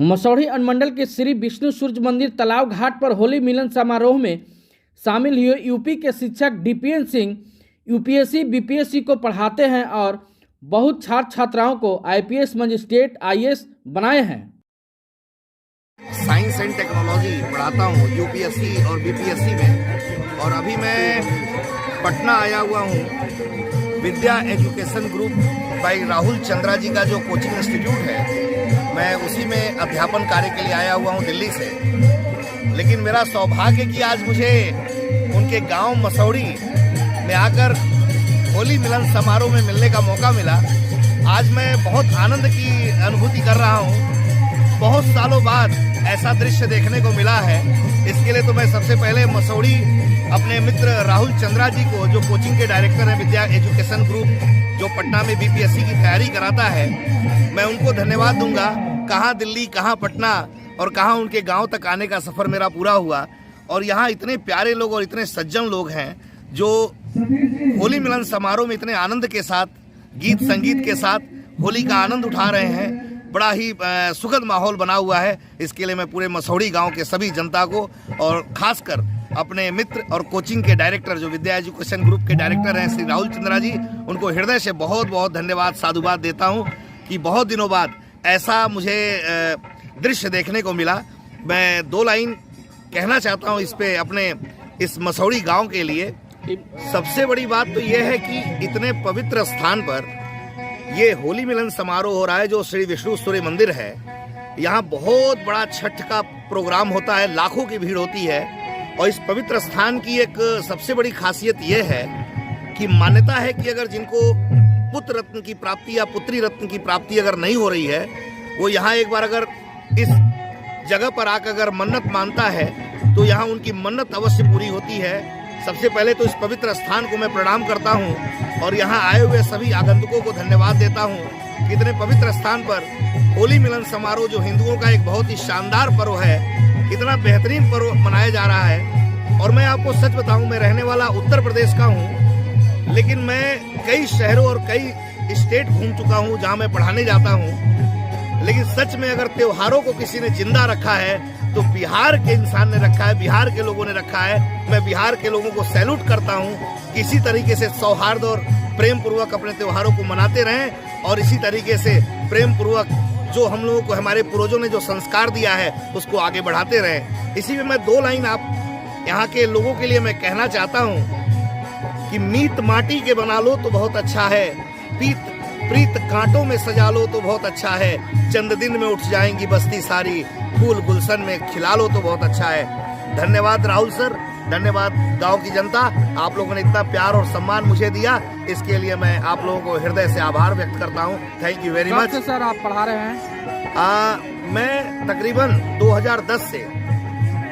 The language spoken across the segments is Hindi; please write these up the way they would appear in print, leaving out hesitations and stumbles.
मसौढ़ी अनुमंडल के श्री विष्णु सूर्य मंदिर तालाब घाट पर होली मिलन समारोह में शामिल हुए यूपी के शिक्षक डीपीएन सिंह यूपीएससी बीपीएससी को पढ़ाते हैं और बहुत छात्र छात्राओं को आईपीएस मजिस्ट्रेट आईएएस बनाए हैं। साइंस एंड टेक्नोलॉजी पढ़ाता हूँ यूपीएससी और बीपीएससी में, और अभी मैं पटना आया हुआ हूँ। Vidya education group by Rahul Chandra ji का जो कोचिंग इंस्टीट्यूट है, मैं उसी में अध्यापन कार्य के लिए आया हुआ हूँ दिल्ली से। लेकिन मेरा सौभाग्य कि आज मुझे उनके गांव मसौढ़ी में आकर होली मिलन समारोह में मिलने का मौका मिला। आज मैं बहुत आनंद की अनुभूति कर रहा हूँ। बहुत सालों बाद ऐसा दृश्य देखने को मिला है। इसके लिए तो मैं सबसे पहले मसौढ़ी अपने मित्र राहुल चंद्रा जी को, जो कोचिंग के डायरेक्टर हैं विद्या एजुकेशन ग्रुप, जो पटना में बीपीएससी की तैयारी कराता है, मैं उनको धन्यवाद दूंगा। कहाँ दिल्ली, कहाँ पटना और कहाँ उनके गांव तक आने का सफ़र मेरा पूरा हुआ। और यहाँ इतने प्यारे लोग और इतने सज्जन लोग हैं जो होली मिलन समारोह में इतने आनंद के साथ, गीत संगीत के साथ होली का आनंद उठा रहे हैं। बड़ा ही सुखद माहौल बना हुआ है। इसके लिए मैं पूरे मसौढ़ी गांव के सभी जनता को और खासकर अपने मित्र और कोचिंग के डायरेक्टर, जो विद्या एजुकेशन ग्रुप के डायरेक्टर हैं श्री राहुल चंद्रा जी, उनको हृदय से बहुत बहुत धन्यवाद, साधुवाद देता हूं कि बहुत दिनों बाद ऐसा मुझे दृश्य देखने को मिला। मैं दो लाइन कहना चाहता हूं इस पे, अपने इस मसौढ़ी गाँव के लिए। सबसे बड़ी बात तो ये है कि इतने पवित्र स्थान पर ये होली मिलन समारोह हो रहा है, जो श्री विष्णु सूर्य मंदिर है। यहाँ बहुत बड़ा छठ का प्रोग्राम होता है, लाखों की भीड़ होती है। और इस पवित्र स्थान की एक सबसे बड़ी खासियत ये है कि मान्यता है कि अगर जिनको पुत्र रत्न की प्राप्ति या पुत्री रत्न की प्राप्ति अगर नहीं हो रही है, वो यहाँ एक बार अगर इस जगह पर आकर अगर मन्नत मानता है तो यहाँ उनकी मन्नत अवश्य पूरी होती है। सबसे पहले तो इस पवित्र स्थान को मैं प्रणाम करता हूँ और यहाँ आए हुए सभी आगंतुकों को धन्यवाद देता हूँ कि इतने पवित्र स्थान पर होली मिलन समारोह, जो हिंदुओं का एक बहुत ही शानदार पर्व है, इतना बेहतरीन पर्व मनाया जा रहा है। और मैं आपको सच बताऊं, मैं रहने वाला उत्तर प्रदेश का हूं, लेकिन मैं कई शहरों और कई स्टेट घूम चुका हूं जहां मैं पढ़ाने जाता हूं। लेकिन सच में अगर त्योहारों को किसी ने जिंदा रखा है तो बिहार के इंसान ने रखा है, बिहार के लोगों ने रखा है। मैं बिहार के लोगों को सैल्यूट करता हूं। इसी तरीके से सौहार्द और प्रेम पूर्वक अपने त्योहारों को मनाते रहें और इसी तरीके से प्रेम पूर्वक जो हम लोगों को हमारे पूर्वजों ने जो संस्कार दिया है उसको आगे बढ़ाते रहें। इसी में मैं दो लाइन आप यहाँ के लोगों के लिए मैं कहना चाहता हूँ कि मीत माटी के बना लो तो बहुत अच्छा है, प्रीत कांटों में सजा लो तो बहुत अच्छा है, चंद दिन में उठ जाएंगी बस्ती सारी, फूल गुलशन में खिला लो तो बहुत अच्छा है। धन्यवाद राहुल सर, धन्यवाद गांव की जनता। आप लोगों ने इतना प्यार और सम्मान मुझे दिया, इसके लिए मैं आप लोगों को हृदय से आभार व्यक्त करता हूं। Thank you very much. Sir आप पढ़ा रहे हैं? मैं तकरीबन 2010 से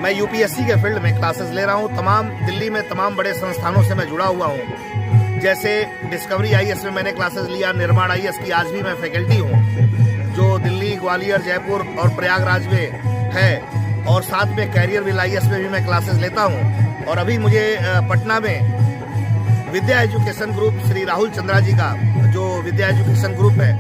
मैं यूपीएससी के फील्ड में क्लासेस ले रहा हूं। तमाम दिल्ली में तमाम बड़े संस्थानों से मैं जुड़ा हुआ हूं। जैसे डिस्कवरी आईएएस में मैंने क्लासेस लिया, निर्माण आईएएस की आज भी मैं फैकल्टी हूँ, जो दिल्ली, ग्वालियर, जयपुर और प्रयागराज में है। और साथ में कैरियर विल आईएएस में भी मैं क्लासेस लेता हूँ। और अभी मुझे पटना में विद्या एजुकेशन ग्रुप श्री राहुल चंद्रा जी का जो विद्या एजुकेशन ग्रुप है,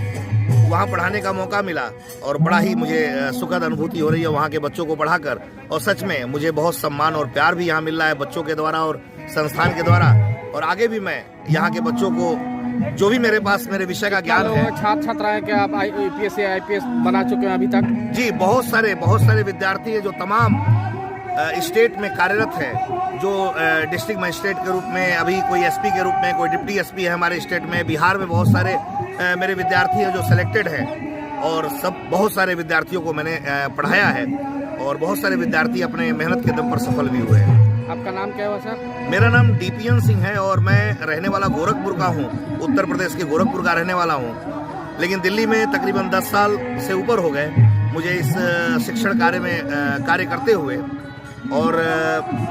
वहाँ पढ़ाने का मौका मिला और बड़ा ही मुझे सुखद अनुभूति हो रही है वहाँ के बच्चों को पढ़ाकर। और सच में मुझे बहुत सम्मान और प्यार भी यहाँ मिल रहा है बच्चों के द्वारा और संस्थान के द्वारा। और आगे भी मैं यहाँ के बच्चों को, जो भी मेरे पास मेरे विषय का ज्ञान है। छात्र छात्राएं क्या आप यूपीएससी आईपीएस बना चुके हैं अभी तक? जी, बहुत सारे विद्यार्थी हैं जो तमाम स्टेट में कार्यरत है, जो डिस्ट्रिक्ट मजिस्ट्रेट के रूप में, अभी कोई एसपी के रूप में, कोई डिप्टी एसपी है हमारे स्टेट में। बिहार में बहुत सारे मेरे विद्यार्थी हैं जो सिलेक्टेड हैं और बहुत सारे विद्यार्थियों को मैंने पढ़ाया है और बहुत सारे विद्यार्थी अपने मेहनत के दम पर सफल भी हुए हैं। आपका नाम क्या हुआ सर? मेरा नाम डीपीएन सिंह है और मैं रहने वाला गोरखपुर का हूँ, उत्तर प्रदेश के गोरखपुर का रहने वाला हूँ। लेकिन दिल्ली में तकरीबन 10 साल से ऊपर हो गए मुझे इस शिक्षण कार्य में कार्य करते हुए। और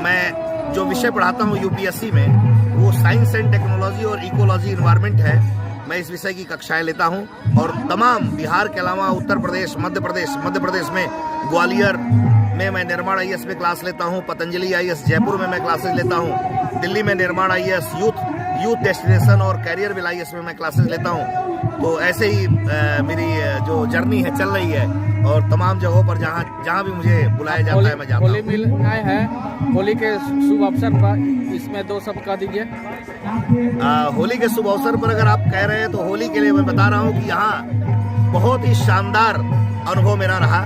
मैं जो विषय पढ़ाता हूँ यूपीएससी में, वो साइंस एंड टेक्नोलॉजी और इकोलॉजी इन्वायरमेंट है। मैं इस विषय की कक्षाएं लेता हूं और तमाम बिहार के अलावा उत्तर प्रदेश, मध्य प्रदेश में ग्वालियर में मैं निर्माण आईएएस में क्लास लेता हूं, पतंजलि आईएएस जयपुर में मैं क्लासेस लेता हूं, दिल्ली में निर्माण आईएएस यूथ डेस्टिनेशन और कैरियर विल आईएएस में मैं क्लासेस लेता हूं। तो ऐसे ही मेरी जो जर्नी है चल रही है और तमाम जगहों पर जहाँ भी मुझे बुलाया जाता है मैं जाता होली हूँ। मिलन आए हैं, होली के शुभ अवसर पर इसमें 2 शब्द कह दीजिए। होली के शुभ अवसर पर अगर आप कह रहे हैं तो होली के लिए मैं बता रहा हूँ कि यहाँ बहुत ही शानदार अनुभव मेरा रहा।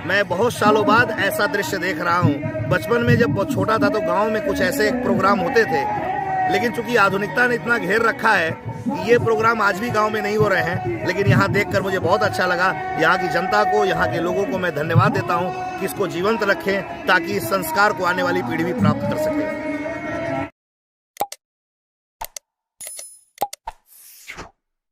मैं बहुत सालों बाद ऐसा दृश्य देख रहा हूँ। बचपन में जब बहुत छोटा था तो गांव में कुछ ऐसे प्रोग्राम होते थे, लेकिन चूंकि आधुनिकता ने इतना घेर रखा है कि ये प्रोग्राम आज भी गांव में नहीं हो रहे हैं। लेकिन यहाँ देखकर मुझे बहुत अच्छा लगा। यहाँ की जनता को, यहाँ के लोगों को मैं धन्यवाद देता हूँ कि इसको जीवंत रखें ताकि इस संस्कार को आने वाली पीढ़ी भी प्राप्त कर सके।